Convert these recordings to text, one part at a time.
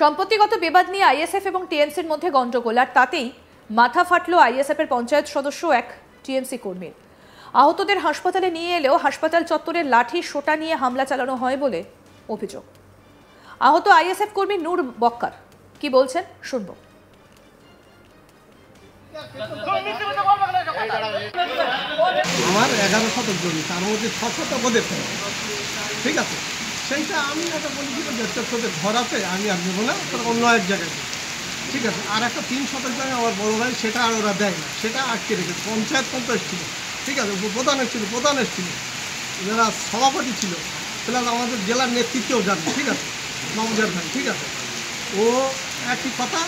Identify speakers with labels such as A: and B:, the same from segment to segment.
A: সম্পত্তিগত বিবাদ নিয়ে আইএসএফ এবং টিএমসির মধ্যে গন্ডগোল, আর তাতেই মাথা ফাটল আইএসএফ এর পঞ্চায়েত সদস্য এক টিএমসি কর্মীর। আহতদের হাসপাতালে নিয়ে এলেও হাসপাতাল চত্বরে লাঠি সোটা নিয়ে হামলা চালানো হয় বলে অভিযোগ। আহত আইএসএফ কর্মী নূর বক্কার কি বলছেন শুনবো।
B: আমার 11 শতক জমি, তার মধ্যে 6 শতক ওদের, ঠিক আছে। সেইটা আমি একটা বলেছিলাম যে তোদের ঘর আছে, আমি আর দেবো না, তোর অন্য এক জায়গায়, ঠিক আছে। আর একটা 3 শতক জায়গা আমার বড় ভাই, সেটা আর ওরা দেয় না, সেটা আটকে রেখেছে। পঞ্চায়েত এসেছিল, ঠিক আছে, প্রধান এসেছিল, যারা সভাপতি ছিল, প্লাস আমাদের জেলার নেতৃত্বেও জানে, ঠিক আছে, মামুজার ভাই, ঠিক আছে। ও একই কথা,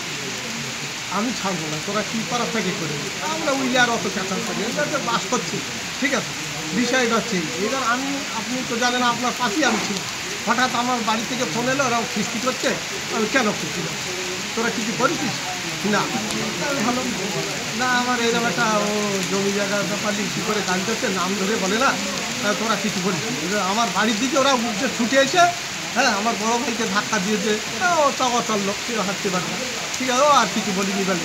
B: আমি ছাড়বো না, তোরা কী করার থেকে করে আমরা উইলে আর অত ক্যাটার থাকি, এটা বাস করছি, ঠিক আছে। বিষয়টা হচ্ছে এবার আপনি তো জানেন, আপনার পাশেই আমি ছিল, হঠাৎ আমার বাড়ি থেকে ফোন এলো, ওরা খিস্তি করছে। আমি কেন খিস্তি করছি, তোরা কিছু করেছিস না? ভালো না, আমার এরকম একটা ও জমি জায়গার ব্যাপার কী করে কাজ করছে, নাম ধরে বলে না, তোরা কিছু করেছিস। আমার বাড়ির দিকে ওরা উঠে ছুটে এসে, হ্যাঁ, আমার বড় ভাইকে ধাক্কা দিয়েছে, ও চললো, সে হাঁটতে পারবে, ঠিক আছে। ও আর কিছু বলিনি বলে,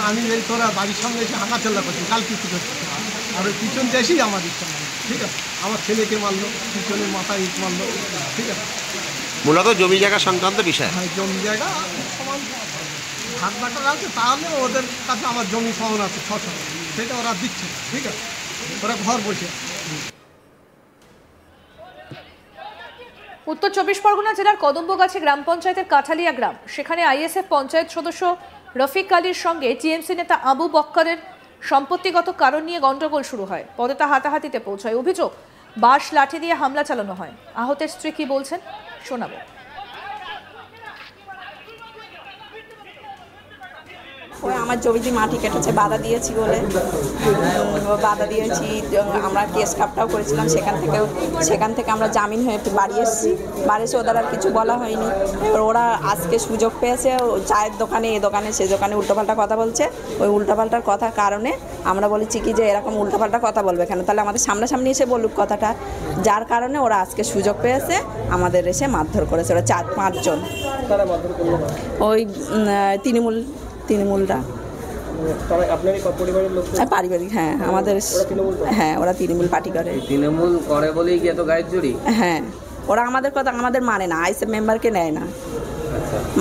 B: আমি এই তোরা বাড়ির সামনে এসে হাঁটাচল্লা করছি, কাল কিছু করছি, আর ওই পিছন দেশেই আমার ইচ্ছা, ঠিক আছে। আমার ছেলেকে মারলো, পিছনে মাথায় ইট মারলো, ঠিক আছে।
C: মূলত জমি জায়গা সংক্রান্ত বিষয়।
B: হ্যাঁ, জমি জায়গা সমান ভাগ বাটার আছে, তাহলে ওদের কাছে আমার জমি সমান আছে 6 শতক, সেটা ওরা দিচ্ছে, ঠিক আছে। ওরা ঘর বসে।
A: উত্তর 24 পরগনা জেলার কদম্বগাছি গ্রাম পঞ্চায়েতের কাঠালিয়া গ্রাম, সেখানে আইএসএফ পঞ্চায়েত সদস্য রফিক আলীর সঙ্গে টিএমসি নেতা আবু বক্করের সম্পত্তিগত কারণ নিয়ে গন্ডগোল শুরু হয়। পরে তা হাতাহাতিতে পৌঁছায়। অভিযোগ, বাঁশ লাঠি দিয়ে হামলা চালানো হয়। আহতের স্ত্রী কি বলছেন শোনাবো।
D: ওই আমার জমিতে মাটি কেটেছে, বাধা দিয়েছি বলে বাধা দিয়েছি। আমরা কেস কাপটাও করেছিলাম, সেখান থেকে আমরা জামিন হয়ে বাড়ি এসেছি। বাড়ি এসে ওদের আর কিছু বলা হয়নি। এবার ওরা আজকে সুযোগ পেয়েছে, চায়ের দোকানে, এ দোকানে, সে দোকানে উল্টোপাল্টা কথা বলছে। ওই উল্টোপাল্টার কথার কারণে আমরা বলেছি কি যে এরকম উল্টোপাল্টা কথা বলবে কেন, তাহলে আমাদের সামনাসামনি এসে বলুক কথাটা। যার কারণে ওরা আজকে সুযোগ পেয়েছে, আমাদের এসে মারধর করেছে। ওরা 4-5 জন। ওই তৃণমূলরা পারিবারিক, হ্যাঁ, আমাদের, হ্যাঁ, ওরা তৃণমূল পার্টি করে।
E: তৃণমূল করে বলেই কি এত গায়ের জড়ি?
D: হ্যাঁ, ওরা আমাদের কথা আমাদের মানে না, আইএসএফ মেম্বারকে নেয় না,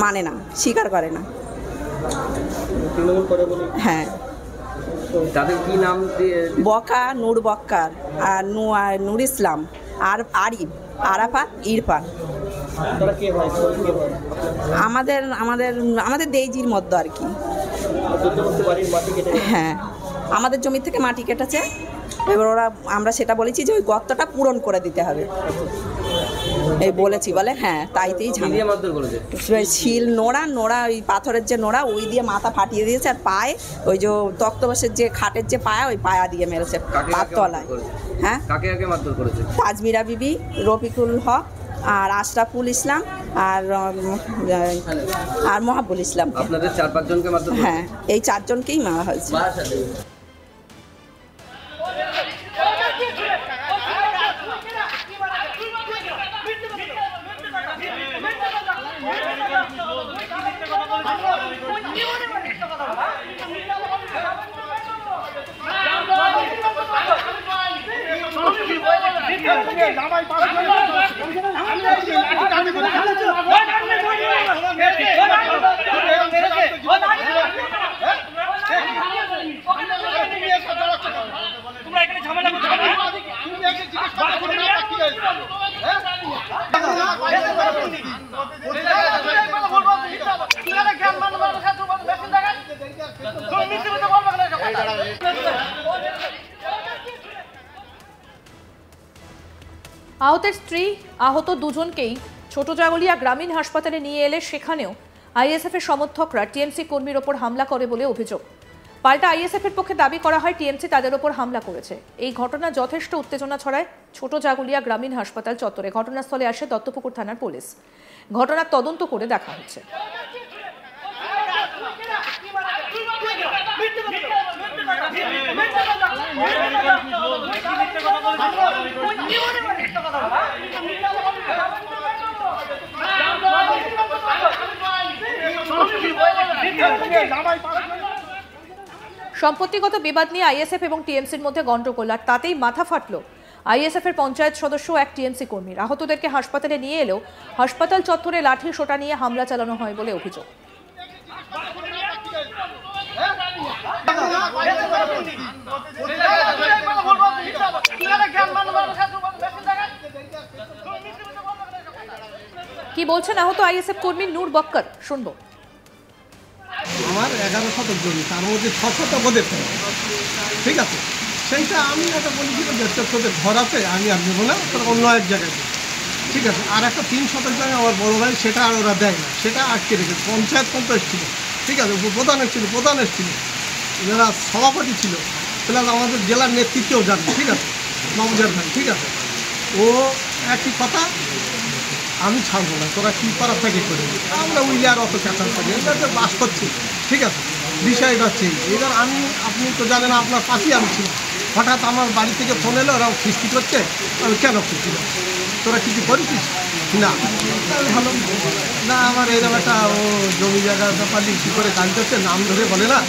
D: মানে না, স্বীকার করে না।
E: তৃণমূল করে বলে?
D: হ্যাঁ।
E: তাদের কি নাম?
D: বকা, নূর বক্কার, আর নূর ইসলাম, আর আরিফ, আরাফাত, ইরফান। আমাদের আমাদের আমাদের দেইজির মধ্যে আর কি। হ্যাঁ, আমাদের জমি থেকে মাটি কেটেছে। এবার আমরা সেটা বলেছি যে ওই গর্তটা পূরণ করে দিতে হবে, এই বলেছি বলে। হ্যাঁ, তাইতেই শিল নোড়া, ওই পাথরের যে নোড়া, ওই দিয়ে মাথা ফাটিয়ে দিয়েছে। আর পায়ে ওই যে তক্তবাসের যে খাটের যে পায়া, ওই পায়া দিয়ে মেরেছে পাততলায়। হ্যাঁ, তাজমিরা বিবি, রফিকুল হক, আর আশরাফুল ইসলাম, আর মহাবুল ইসলাম।
E: আপনাদের 4-5 জনকে মারধর?
D: হ্যাঁ, এই 4 জনকেই মারা হয়েছে।
A: আহতের স্ত্রী আহত দুজনকেই ছোট জাগলিয়া গ্রামীণ হাসপাতালে নিয়ে এলে সেখানেও আইএসএফ এর সমর্থকরা টিএমসি কর্মীর ওপর হামলা করে বলে অভিযোগ। পাল্টা আইএসএফ এর পক্ষে দাবি করা হয় টিএমসি তাদের ওপর হামলা করেছে। এই ঘটনা যথেষ্ট উত্তেজনা ছড়ায় ছোট জাগলিয়া গ্রামীণ হাসপাতাল চত্বরে। ঘটনাস্থলে আসে দত্তপুকুর থানার পুলিশ। ঘটনার তদন্ত করে দেখা হচ্ছে।
F: আমরা
A: সম্পত্তিগত বিবাদ নিয়ে আইএসএফ এবং টিএমসির মধ্যে গন্ডগোল, আর তাতেই মাথা ফাটল আইএসএফ এর পঞ্চায়েত সদস্য ও এক টিএমসি কর্মীর। আহতদেরকে হাসপাতালে নিয়ে এলেও হাসপাতাল চত্বরে লাঠি সোটা নিয়ে হামলা চালানো হয় বলে অভিযোগ। কি বলছেন আহত আইএসএফ কর্মী নূর বক্কর, শুনবো।
B: আমার 11 শতক জমি, তার মধ্যে 6 শতক ওদের, ঠিক আছে। সেইটা আমি একটা বলেছিলাম যে তোদের ঘর আছে, আমি আর নেবো না, তোর অন্য এক জায়গায়, ঠিক আছে। আর একটা 3 শতক জায়গায় আমার বড় ভাই, সেটা আর ওরা দেয় না, সেটা আটকে রেখেছে। পঞ্চায়েত এসেছিল, ঠিক আছে, প্রধান এসেছিল, যারা সভাপতি ছিল, প্লাস আমাদের জেলার নেতৃত্বেও জানে, ঠিক আছে, নবজার ভাই, ঠিক আছে। ও একই কথা, আমি ছাড়বো না, তোরা কী করার থাকে করে, আমরা উইলে আর অত ক্যাটার থাকি, এটা তো বাস করছি, ঠিক আছে। বিষয়টা হচ্ছে এবার আপনি তো জানেন, আপনার পাশেই আমি ছিলাম, হঠাৎ আমার বাড়ি থেকে ফোন এলো, ওরা খিস্তি করছে। আমি কেন খিস্তি করছি, তোরা কিছু করেছিস না? ভালো না, আমার এরকম একটা ও জমি জায়গার ব্যাপারে কী করে কাজ করছে, নাম ধরে বলে না,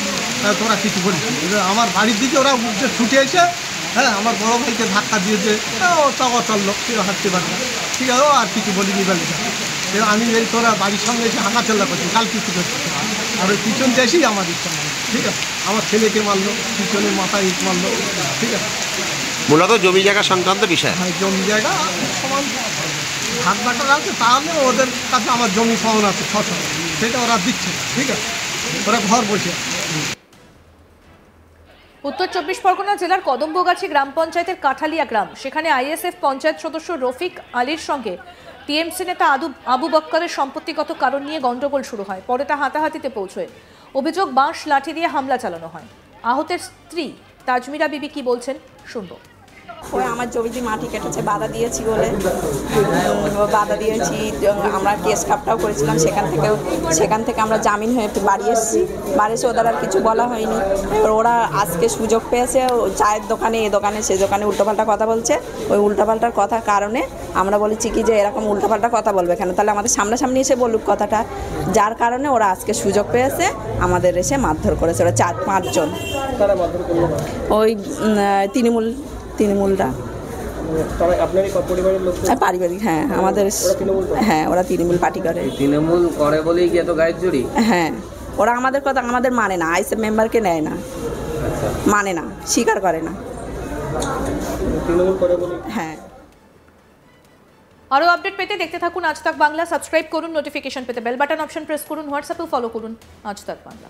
B: তোরা কিছু করেছিস। এবার আমার বাড়ির দিকে ওরা উঠে ছুটে এসে, হ্যাঁ, আমার বড় ভাইকে ধাক্কা দিয়েছে, ও অচল লোক, হাঁটতে পারে না, ঠিক আছে। ও আর কিছু বলিনি বলি, আমি এই তোরা বাড়ির সামনে এসে হাঁটাচল্লা করছি, কাল কিছু করছি, আর ওই পিছন এসেই আমার ইচ্ছা, ঠিক আছে। আমার ছেলেকে মারলো, পিছনে মাথায় ইট মারলো, ঠিক আছে।
C: মূলত জমি জায়গা সংক্রান্ত বিষয়।
B: হ্যাঁ, জমি জায়গা সমান হাত বাটার আছে, তাহলে ওদের কাছে আমার জমি সমান আছে 6 শতক, সেটা ওরা দিচ্ছে, ঠিক আছে, ওরা ঘর বসে।
A: উত্তর 24 পরগনা জেলার কদম্বগাছি গ্রাম পঞ্চায়েতের কাঠালিয়া গ্রাম, সেখানে আইএসএফ পঞ্চায়েত সদস্য রফিক আলীর সঙ্গে টিএমসি নেতা আবু বক্করের সম্পত্তিগত কারণ নিয়ে গন্ডগোল শুরু হয়। পরে তা হাতাহাতিতে পৌঁছয়। অভিযোগ, বাঁশ লাঠি দিয়ে হামলা চালানো হয়। আহতের স্ত্রী তাজমিরা বিবি কি বলছেন, শুনবো।
D: ওই আমার জমিতে মাটি কেটেছে, বাধা দিয়েছি বলে আমরা কেস কাপটাও করেছিলাম, সেখান থেকে আমরা জামিন হয়ে বাড়ি এসেছি। বাড়ি এসে ওদের আর কিছু বলা হয়নি। এবার ওরা আজকে সুযোগ পেয়েছে, চায়ের দোকানে, এ দোকানে, সে দোকানে উল্টোপাল্টা কথা বলছে। ওই উল্টোপাল্টার কথার কারণে আমরা বলেছি কি যে এরকম উল্টোপাল্টা কথা বলবে কেন, তাহলে আমাদের সামনাসামনি এসে বলুক কথাটা। যার কারণে ওরা আজকে সুযোগ পেয়েছে, আমাদের এসে মারধর করেছে। ওরা 4-5 জন। ওই তৃণমূলরা পারিবারিক, হ্যাঁ, আমাদের, হ্যাঁ, ওরা তৃণমূল পার্টি করে।
E: তৃণমূল করে বলেই কি এত গায়ের জড়ি?
D: হ্যাঁ, ওরা আমাদের কথা আমাদের মানে না, আইএসএফ মেম্বারকে নেয় না, মানে না, স্বীকার করে না। হ্যাঁ।
A: আরও আপডেট পেতে দেখতে থাকুন আজ তাক বাংলা। সাবস্ক্রাইব করুন, নোটিফিকেশন পেতে বেল বাটন অপশন প্রেস করুন, হোয়াটসঅ্যাপেও ফলো করুন আজ তাক বাংলা।